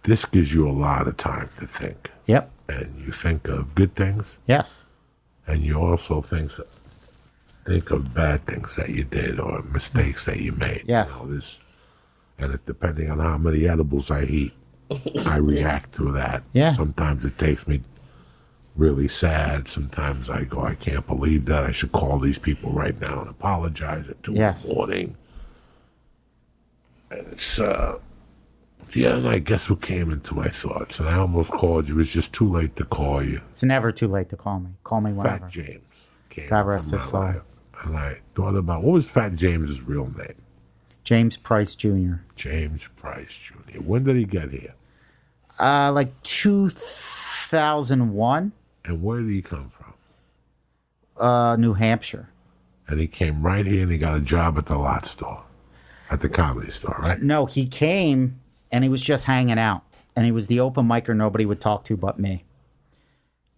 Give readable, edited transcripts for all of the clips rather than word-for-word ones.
this gives you a lot of time to think. Yep. And you think of good things, Yes. and you also think of bad things that you did or mistakes that you made. Yes. Depending on how many edibles I eat, I react to that. Yeah. Sometimes it takes me really sad. Sometimes I go, I can't believe that. I should call these people right now and apologize at 2 in the morning. And it's, and I guess what came into my thoughts, and I almost called you. It was just too late to call you. It's never too late to call me. Call me whenever. Fat James came. God rest his soul. And I thought about, what was Fat James's real name? James Price Jr. James Price Jr. When did he get here? Like 2001. And where did he come from? New Hampshire. And he came right here and he got a job at the lot store. At the Comedy Store, right? No, he came and he was just hanging out. And he was the open micer nobody would talk to but me.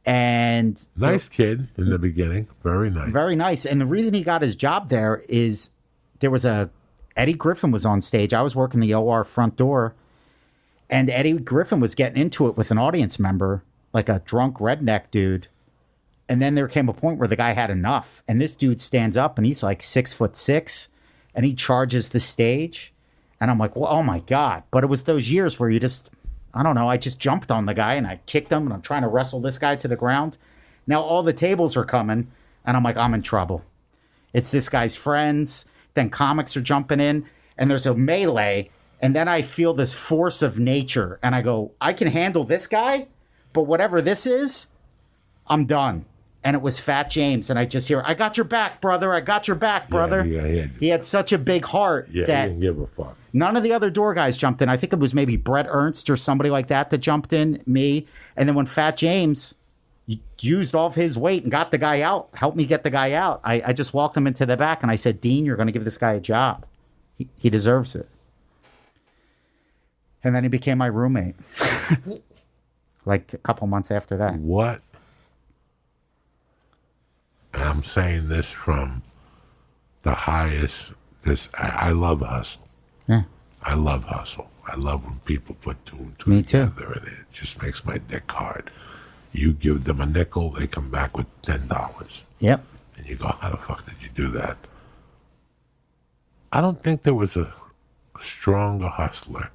And nice kid in the beginning. Very nice. Very nice. And the reason he got his job there is there was Eddie Griffin was on stage. I was working the OR front door. And Eddie Griffin was getting into it with an audience member, like a drunk redneck dude. And then there came a point where the guy had enough. And this dude stands up and he's like 6'6", and he charges the stage. And I'm like, well, oh my God. But it was those years where you just, I don't know, I just jumped on the guy and I kicked him and I'm trying to wrestle this guy to the ground. Now all the tables are coming and I'm like, I'm in trouble. It's this guy's friends. Then comics are jumping in and there's a melee. And then I feel this force of nature and I go, I can handle this guy, but whatever this is, I'm done. And it was Fat James. And I just hear, I got your back, brother. I got your back, brother. He had such a big heart that he didn't give a fuck. None of the other door guys jumped in. I think it was maybe Brett Ernst or somebody like that jumped in, me. And then when Fat James used all of his weight and got the guy out, helped me get the guy out, I just walked him into the back and I said, Dean, you're going to give this guy a job. He deserves it. And then he became my roommate. Like a couple months after that. What? And I'm saying this from the highest. I love hustle. Yeah. I love hustle. I love when people put two and two Me together, and it just makes my dick hard. You give them a nickel, they come back with $10. Yep. And you go, how the fuck did you do that? I don't think there was a stronger hustler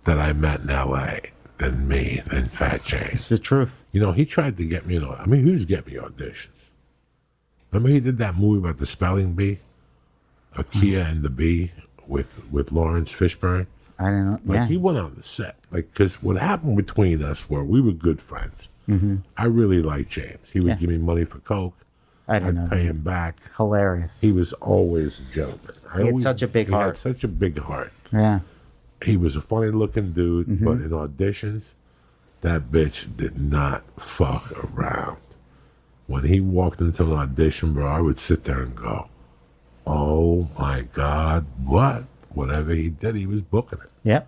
that I met in L.A. than Fat James. It's the truth. You know, he tried to get me, he was getting me auditions. Remember he did that movie about the spelling bee? Kia and the Bee with Lawrence Fishburne? I don't know. Like, he went on the set. Like, because what happened between us we were good friends. Mm-hmm. I really liked James. He would give me money for Coke. I'd pay him back. Hilarious. He was always a gentleman. He had such a big heart. He had such a big heart. Yeah. He was a funny-looking dude, but in auditions, that bitch did not fuck around. When he walked into an audition, bro, I would sit there and go, oh, my God, what? Whatever he did, he was booking it. Yep.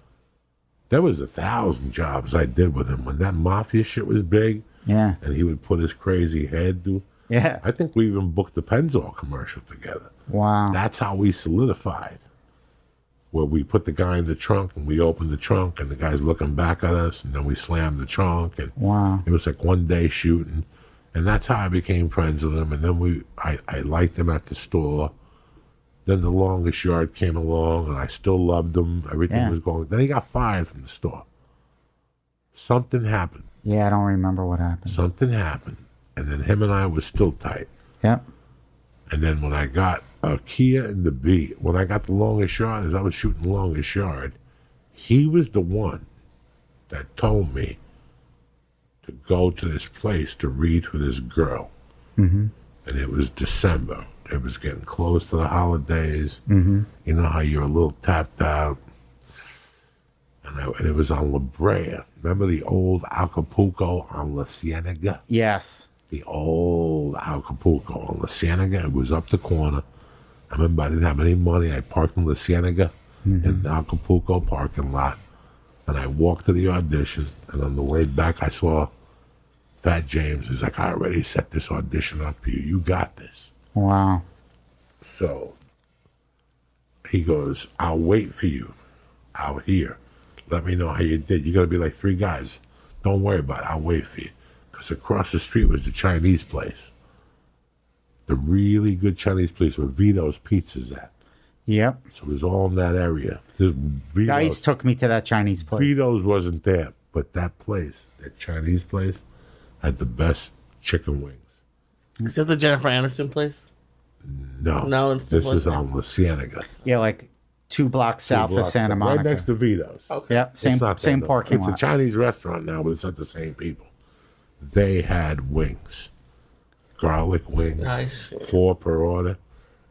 There was 1,000 jobs I did with him. When that Mafia shit was big, yeah, and he would put his crazy head to. Yeah. I think we even booked the Pennzoil commercial together. Wow. That's how we solidified. Where we put the guy in the trunk, and we opened the trunk, and the guy's looking back at us, and then we slammed the trunk, and wow. It was like one day shooting. And that's how I became friends with him. And then I liked him at the store. Then The Longest Yard came along, and I still loved him. Everything was going. Then he got fired from the store. Something happened. Yeah, I don't remember what happened. Something happened. And then him and I was still tight. Yep. And then when I got Kia and the Bee, when I got The Longest Yard, as I was shooting The Longest Yard, he was the one that told me to go to this place to read for this girl. Mm-hmm. And it was December. It was getting close to the holidays. Mm-hmm. You know how you're a little tapped out. And it was on La Brea. Remember the old Acapulco on La Cienega? Yes. The old Acapulco on La Cienega. It was up the corner. I remember I didn't have any money. I parked in La Cienega in the Acapulco parking lot. And I walked to the audition. And on the way back, I saw Fat James. He's like, I already set this audition up for you. You got this. Wow. So he goes, I'll wait for you out here. Let me know how you did. You're going to be like 3 guys. Don't worry about it. I'll wait for you. Because across the street was the Chinese place. The really good Chinese place where Vito's Pizza's at. Yep. So it was all in that area. Guys took me to that Chinese place. Vito's wasn't there, but that place, that Chinese place, had the best chicken wings. Is that the Jennifer Aniston place? No, this is on La Cienega. Yeah, like 2 blocks south of Santa Monica. Right next to Vito's. Okay. Yep, same parking lot. It's a Chinese restaurant now, but it's not the same people. They had wings. Garlic wings. Nice. 4 per order.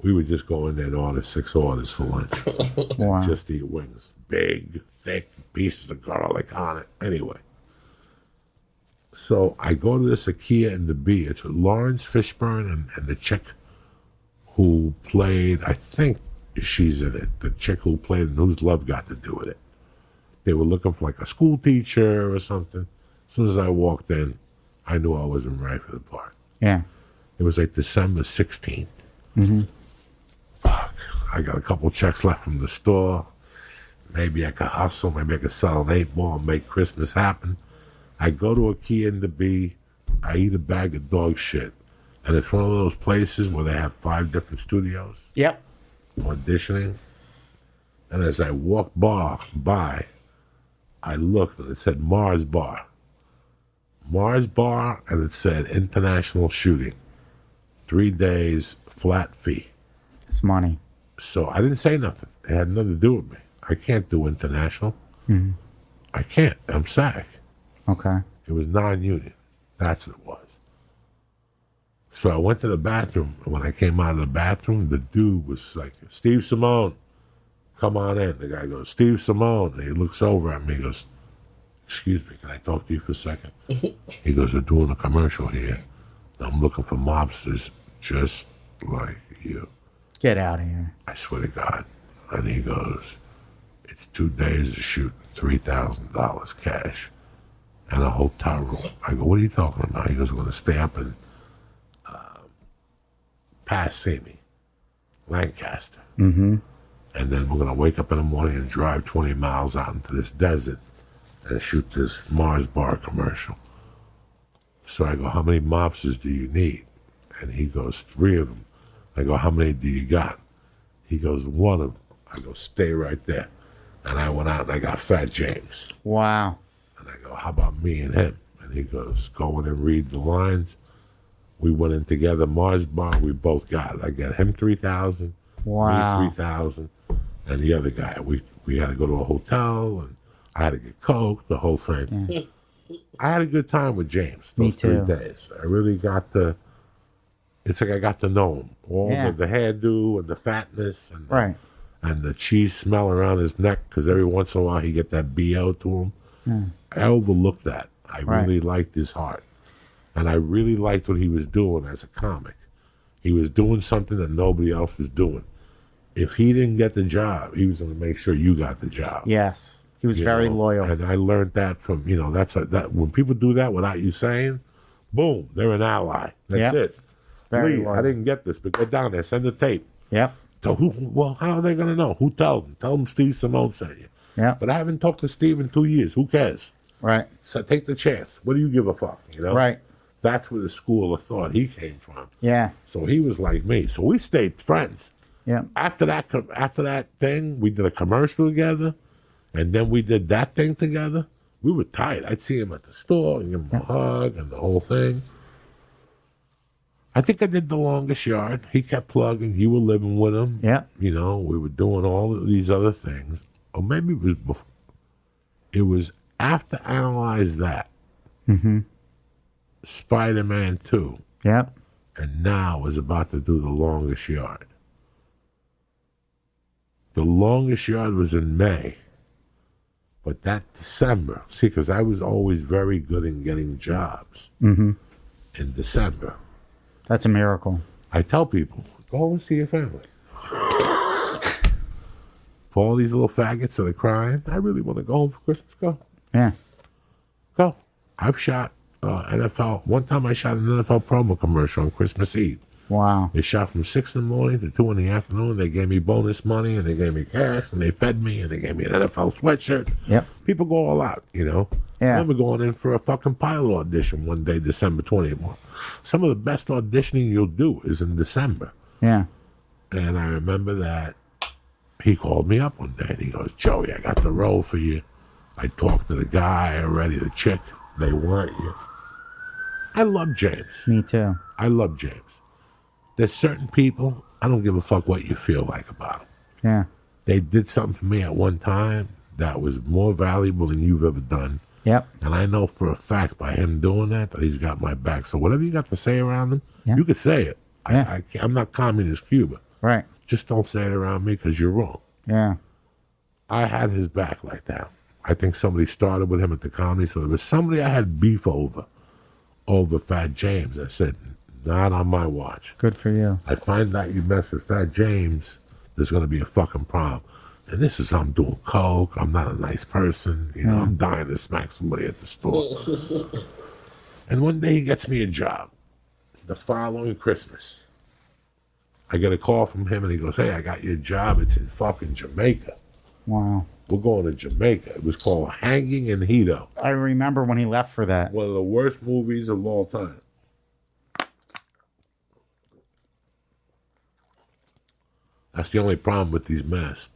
We would just go in there and order 6 orders for lunch. Wow. Just to eat wings. Big, thick pieces of garlic on it. Anyway. So I go to this IKEA in the B. It's with Lawrence Fishburne and the chick who played, I think she's in it, the chick who played and whose love got to do with it. They were looking for like a school teacher or something. As soon as I walked in, I knew I wasn't right for the part. Yeah. It was like December 16th. Mm-hmm. Fuck. I got a couple checks left from the store. Maybe I could hustle. Maybe I could sell an 8-ball and make Christmas happen. I go to IKEA in the B. I eat a bag of dog shit. And it's one of those places where they have 5 different studios Yep. auditioning. And as I walked by, I looked and it said Mars Bar. Mars Bar, and it said international shooting. 3 days, flat fee. It's money. So I didn't say nothing. It had nothing to do with me. I can't do international. Mm-hmm. I can't. I'm SAG. Okay. It was non-union. That's what it was. So I went to the bathroom, and when I came out of the bathroom, the dude was like, Steve Simone, come on in. The guy goes, Steve Simone. And he looks over at me and goes, excuse me, can I talk to you for a second? He goes, we're doing a commercial here. I'm looking for mobsters just like you. Get out of here. I swear to God. And he goes, it's 2 days to shoot, $3,000 cash, and a hotel room. I go, what are you talking about? He goes, we're going to stay up in Passini, Lancaster. Mm-hmm. And then we're going to wake up in the morning and drive 20 miles out into this desert and shoot this Mars Bar commercial. So I go, how many mobsters do you need? And he goes, 3 of them. I go, how many do you got? He goes, 1 of them. I go, stay right there. And I went out and I got Fat James. Wow. And I go, how about me and him? And he goes, go in and read the lines. We went in together, Mars Bar, we both got it. I got him 3,000, Wow. me 3,000, and the other guy. We had to go to a hotel, and I had to get coke, the whole thing. Yeah. I had a good time with James Me those too. 3 days. I really got to, it's like I got to know him. All Yeah. the hairdo and the fatness and Right. and the cheese smell around his neck, because every once in a while he get that BO to him. I overlooked that. I Right. really liked his heart. And I really liked what he was doing as a comic. He was doing something that nobody else was doing. If he didn't get the job, he was going to make sure you got the job. Yes. He was very loyal. And I learned that from, that when people do that without you saying, boom, they're an ally. That's Yep. it. Very Lee, loyal. I didn't get this, but go down there, send the tape. Yep. So well, how are they going to know? Who tells them? Tell them Steve Simone sent you. Yep. But I haven't talked to Steve in 2 years. Who cares? Right. So take the chance. What do you give a fuck? Right. That's where the school of thought he came from. Yeah. So he was like me. So we stayed friends. Yeah. After that thing, we did a commercial together, and then we did that thing together. We were tight. I'd see him at the store and give him a hug and the whole thing. I think I did the longest yard. He kept plugging. You were living with him. Yeah. We were doing all of these other things. Or maybe it was before. It was after Analyze That. Mm-hmm. Spider-Man 2. Yep. And now is about to do the longest yard. The longest yard was in May. But that December, see, because I was always very good in getting jobs Mm-hmm. in December. That's a miracle. I tell people, go and see your family. For all these little faggots that are crying, I really want to go home for Christmas. Go. Yeah. Go. I've shot NFL. One time I shot an NFL promo commercial on Christmas Eve. Wow. They shot from 6 in the morning to 2 in the afternoon. They gave me bonus money, and they gave me cash, and they fed me, and they gave me an NFL sweatshirt. Yep. People go all out, you know. Yeah. I remember going in for a fucking pilot audition one day, December 20th. Some of the best auditioning you'll do is in December. Yeah. And I remember that he called me up one day, and he goes, Joey, I got the role for you. I talked to the guy already, the chick. They weren't you. I love James. Me too. I love James. There's certain people, I don't give a fuck what you feel like about them. Yeah. They did something for me at one time that was more valuable than you've ever done. Yep. And I know for a fact by him doing that he's got my back. So whatever you got to say around him, you could say it. Yeah. I'm not communist Cuba. Right. Just don't say it around me because you're wrong. Yeah. I had his back like that. I think somebody started with him at the comedy, so there was somebody I had beef over Fat James. I said, not on my watch. Good for you. I find out you mess with Fat James, there's going to be a fucking problem. And this is, I'm doing coke, I'm not a nice person, you know, I'm dying to smack somebody at the store. And one day he gets me a job. The following Christmas, I get a call from him and he goes, hey, I got you a job. It's in fucking Jamaica. Wow. We're going to Jamaica. It was called Hanging in Hito. I remember when he left for that. One of the worst movies of all time. That's the only problem with these masks.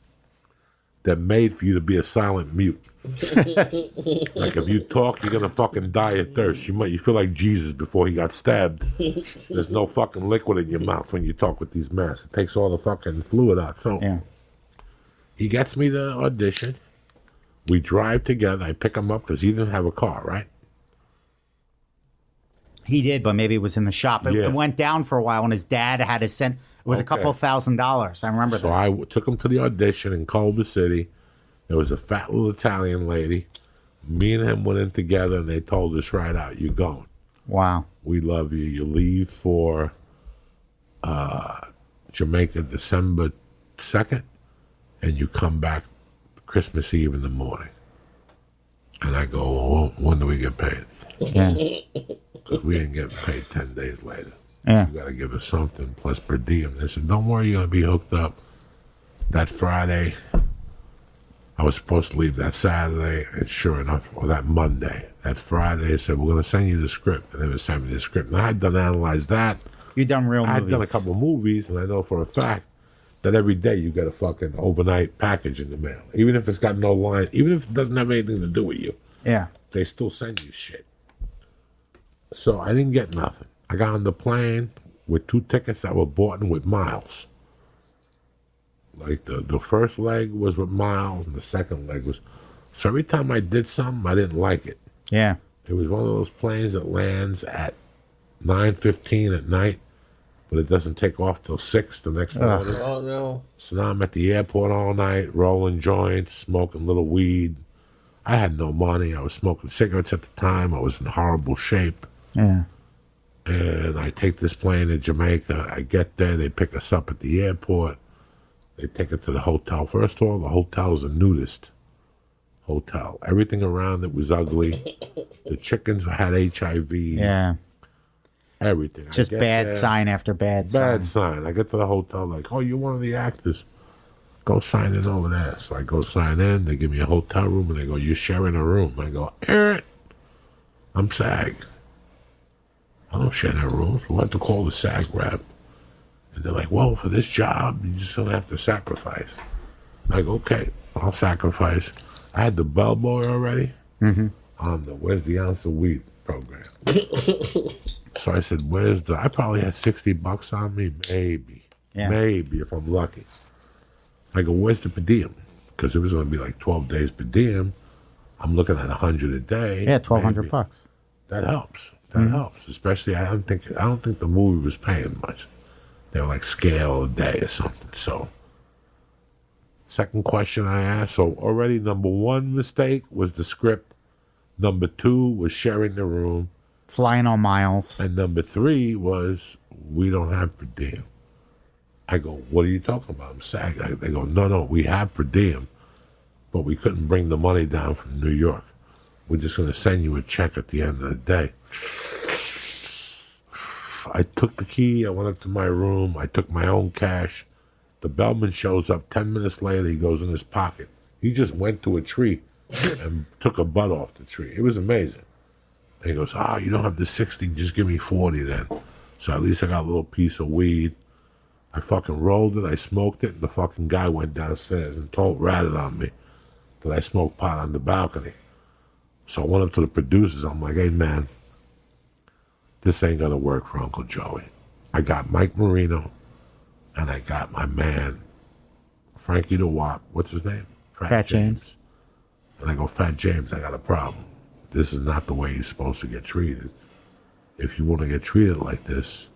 They're made for you to be a silent mute. Like if you talk, you're gonna fucking die of thirst. You feel like Jesus before he got stabbed. There's no fucking liquid in your mouth when you talk with these masks. It takes all the fucking fluid out. So he gets me the audition. We drive together. I pick him up because he didn't have a car, right? He did, but maybe it was in the shop. It, Yeah. it went down for a while when his dad had to send. It was a couple $1,000s. I remember So that. I took him to the audition in Culver City. There was a fat little Italian lady. Me and him went in together, and they told us right out, you're going. Wow. We love you. You leave for Jamaica December 2nd, and you come back Christmas Eve in the morning. And I go, well, when do we get paid? Yeah. Because we ain't getting paid 10 days later. Yeah. You got to give us something plus per diem. They said, don't worry, you're going to be hooked up. That Friday, I was supposed to leave that Saturday, and sure enough, or that Monday, that Friday, they said, we're going to send you the script. And they would send me the script. And I had done analyze that. You done real I movies. had done a couple movies, and I know for a fact that every day you get a fucking overnight package in the mail. Even if it's got no line, even if it doesn't have anything to do with you, Yeah. they still send you shit. So I didn't get nothing. I got on the plane with 2 tickets that were bought in with miles. Like the first leg was with miles, and the second leg was. So every time I did something, I didn't like it. Yeah. It was one of those planes that lands at 9:15 at night, but it doesn't take off till 6 the next morning. Oh, no. So now I'm at the airport all night, rolling joints, smoking little weed. I had no money. I was smoking cigarettes at the time. I was in horrible shape. Yeah. And I take this plane to Jamaica. I get there. They pick us up at the airport. They take it to the hotel. First of all, the hotel is a nudist hotel. Everything around it was ugly. The chickens had HIV. Yeah. Everything. Just I get bad there, sign after bad sign. Bad sign. I get to the hotel like, oh, you're one of the actors. Go sign in over there. So I go sign in. They give me a hotel room, and they go, you're sharing a room. I go, I'm SAG. I don't share that room. We'll have to call the SAG rep. And they're like, well, for this job, you just don't have to sacrifice. And I go, okay, I'll sacrifice. I had the bellboy already on the Where's the Ounce of Weed program. So I said, I probably had $60 on me, maybe. Yeah. Maybe, if I'm lucky. I go, where's the per diem? Because it was going to be like 12 days per diem. I'm looking at $100 a day. Yeah, $1,200 maybe. bucks. That helps. That helps. Especially, I don't think the movie was paying much. They were like scale a day or something. So, second question I asked. So already number 1 mistake was the script. Number 2 was sharing the room. Flying on miles. And number 3 was we don't have per diem. I go, what are you talking about? I'm SAG. They go, no, we have per diem, but we couldn't bring the money down from New York. We're just going to send you a check at the end of the day. I took the key. I went up to my room. I took my own cash. The bellman shows up 10 minutes later. He goes in his pocket. He just went to a tree and took a butt off the tree. It was amazing. And he goes, you don't have the 60. Just give me 40 then. So at least I got a little piece of weed. I fucking rolled it. I smoked it. And the fucking guy went downstairs and ratted on me that I smoked pot on the balcony. So I went up to the producers. I'm like, hey, man, this ain't going to work for Uncle Joey. I got Mike Marino. And I got my man, Frankie the Wop. What's his name? Fat James. And I go, Fat James, I got a problem. This is not the way you're supposed to get treated. If you want to get treated like this,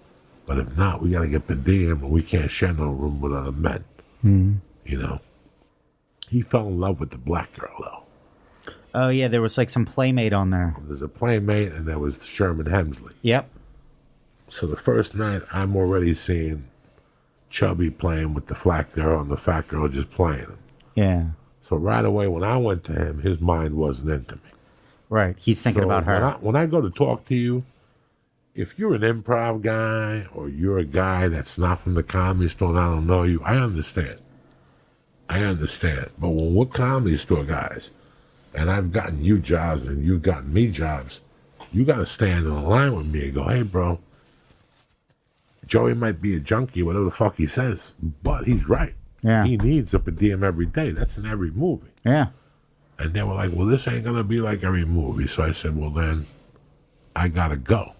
but if not, we got to get per diem, and we can't share no room with other men. You know? He fell in love with the black girl, though. Oh, yeah, there was like some playmate on there. There's a playmate, and there was Sherman Hemsley. Yep. So the first night, I'm already seeing Chubby playing with the fat girl and the fat girl just playing him. Yeah. So right away when I went to him, his mind wasn't into me. Right. He's thinking about her. When I go to talk to you, if you're an improv guy or you're a guy that's not from the comedy store and I don't know you, I understand. But when we're comedy store guys and I've gotten you jobs and you've gotten me jobs, you got to stand in the line with me and go, hey, bro, Joey might be a junkie, whatever the fuck he says, but he's right. Yeah. He needs a per diem every day. That's in every movie. Yeah. And they were like, well, this ain't going to be like every movie. So I said, well, then I got to go.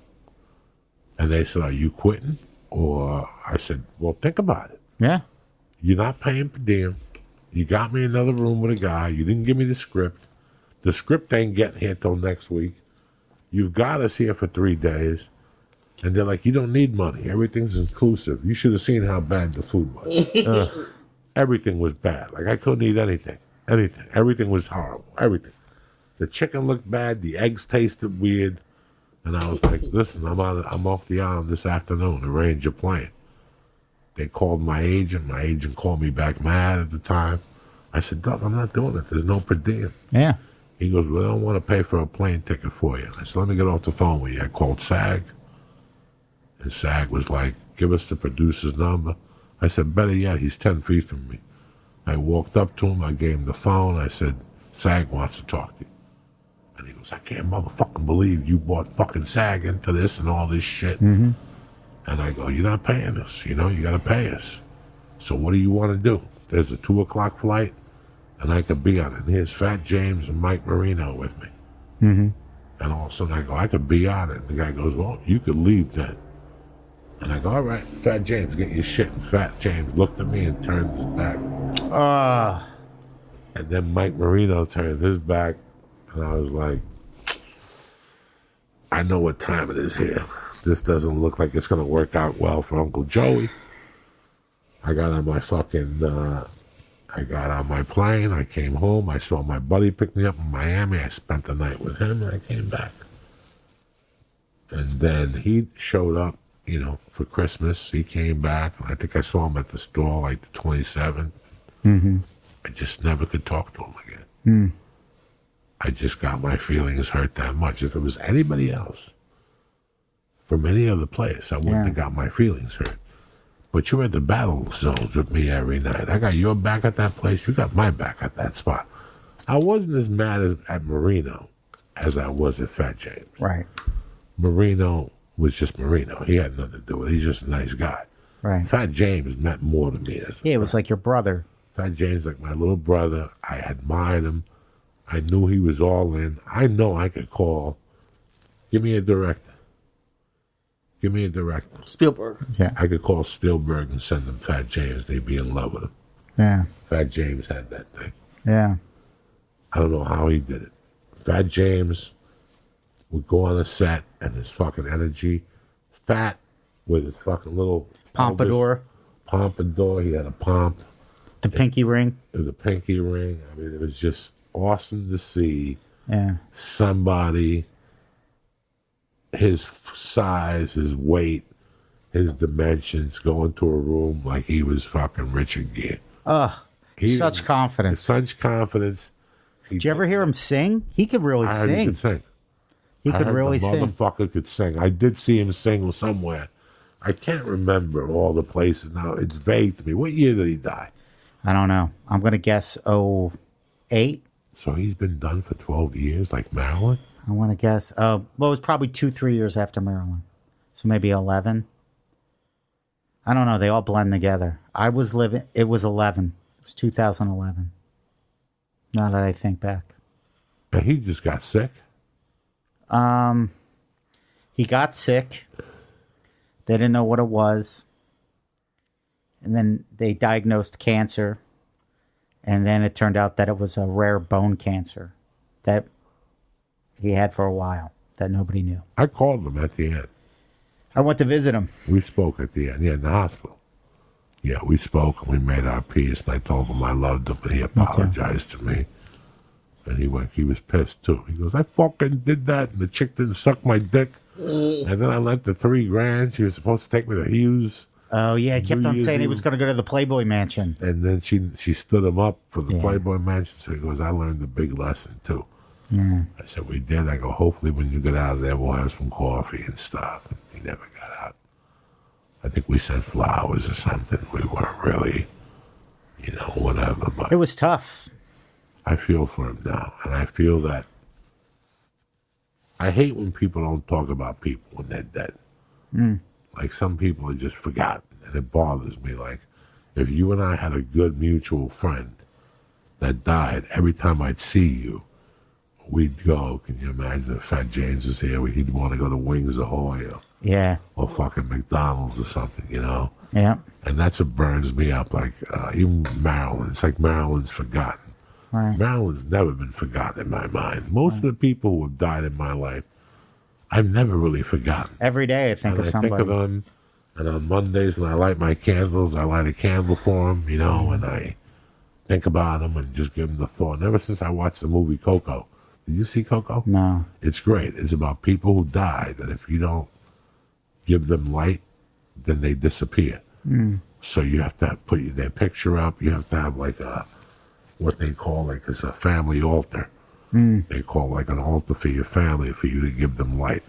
And they said, are you quitting? Or I said, well, think about it. Yeah. You're not paying per diem. You got me another room with a guy. You didn't give me the script. The script ain't getting here till next week. You've got us here for 3 days. And they're like, you don't need money. Everything's inclusive. You should have seen how bad the food was. Everything was bad. Like, I couldn't eat anything. Everything was horrible. Everything. The chicken looked bad. The eggs tasted weird. And I was like, listen, I'm off the island this afternoon. Arrange a plane. They called my agent. My agent called me back mad at the time. I said, Doug, I'm not doing it. There's no per diem. Yeah. He goes, well, I don't want to pay for a plane ticket for you. I said, let me get off the phone with you. I called SAG. And SAG was like, give us the producer's number. I said, better yet, he's 10 feet from me. I walked up to him. I gave him the phone. I said, SAG wants to talk to you. And he goes, I can't motherfucking believe you brought fucking SAG into this and all this shit. Mm-hmm. And I go, you're not paying us. You know, you got to pay us. So what do you want to do? There's a 2 o'clock flight, and I could be on it. And here's Fat James and Mike Marino with me. Mm-hmm. And all of a sudden I go, I could be on it. And the guy goes, well, you could leave then. And I go, all right, Fat James, get your shit. And Fat James looked at me and turned his back. And then Mike Marino turned his back. And I was like, I know what time it is here. This doesn't look like it's going to work out well for Uncle Joey. I got on my plane. I came home. I saw my buddy pick me up in Miami. I spent the night with him, and I came back. And then he showed up, you know, for Christmas. He came back, and I think I saw him at the store, like the 27th. Mm-hmm. I just never could talk to him again. Mm. I just got my feelings hurt that much. If it was anybody else from any other place, I wouldn't have got my feelings hurt. But you're at the battle zones with me every night. I got your back at that place. You got my back at that spot. I wasn't as mad at Marino as I was at Fat James. Right. Marino was just Marino. He had nothing to do with it. He's just a nice guy. Right. Fat James meant more to me. Yeah, it was like your brother. Fat James, like my little brother. I admired him. I knew he was all in. I know I could call. Give me a director. Spielberg. Yeah. I could call Spielberg and send him Fat James. They'd be in love with him. Yeah. Fat James had that thing. Yeah. I don't know how he did it. Fat James would go on a set and his fucking energy. Fat with his fucking little Pompadour. Pompadour. He had a pomp. The pinky ring. The pinky ring. I mean, it was just awesome to see somebody, his size, his weight, his dimensions, go into a room like he was fucking Richard Gere. Such confidence. Such confidence. Did you ever hear him sing? He could really I heard sing. he could sing. He could really the sing. motherfucker could sing. I did see him sing somewhere, I can't remember all the places now. It's vague to me. What year did he die? I don't know. I'm going to guess '08. So he's been done for 12 years, like Marilyn? I want to guess. Well, it was probably 2-3 years after Marilyn. So maybe 11. I don't know. They all blend together. It was 11. It was 2011. Now that I think back. And he just got sick? He got sick. They didn't know what it was. And then they diagnosed cancer. And then it turned out that it was a rare bone cancer that he had for a while that nobody knew. I called him at the end. I went to visit him. We spoke at the end. Yeah, in the hospital. Yeah, we spoke and we made our peace. And I told him I loved him and he apologized to me. And he was pissed too. He goes, I fucking did that and the chick didn't suck my dick. And then I lent the $3,000. She was supposed to take me to Hughes. Oh, yeah. He kept on saying he was going to go to the Playboy Mansion. And then she stood him up for the Playboy Mansion. So he goes, I learned a big lesson too. Yeah. I said, we did. I go, hopefully when you get out of there, we'll have some coffee and stuff. And he never got out. I think we sent flowers or something. We weren't really, whatever. But it was tough. I feel for him now. And I feel that I hate when people don't talk about people when they're dead. Like some people are just forgotten. And it bothers me. Like if you and I had a good mutual friend that died, every time I'd see you, we'd go. Can you imagine if Fat James was here? He'd want to go to Wings Ahoy or fucking McDonald's or something, Yeah. And that's what burns me up. Like even Marilyn. It's like Marilyn's forgotten. Right. Marilyn's never been forgotten in my mind. Most of the people who have died in my life, I've never really forgotten. Every day I think of somebody. I think of them, and on Mondays when I light my candles, I light a candle for them, and I think about them and just give them the thought. And ever since I watched the movie Coco, did you see Coco? No. It's great. It's about people who die that if you don't give them light, then they disappear. So you have to put their picture up. You have to have like what they call it's a family altar. They call like an altar for your family for you to give them light.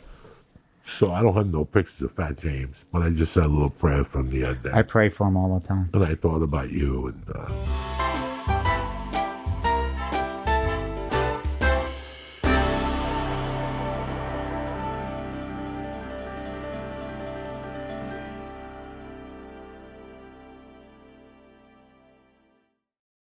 So I don't have no pictures of Fat James, but I just said a little prayer from the other day. I pray for him all the time. And I thought about you and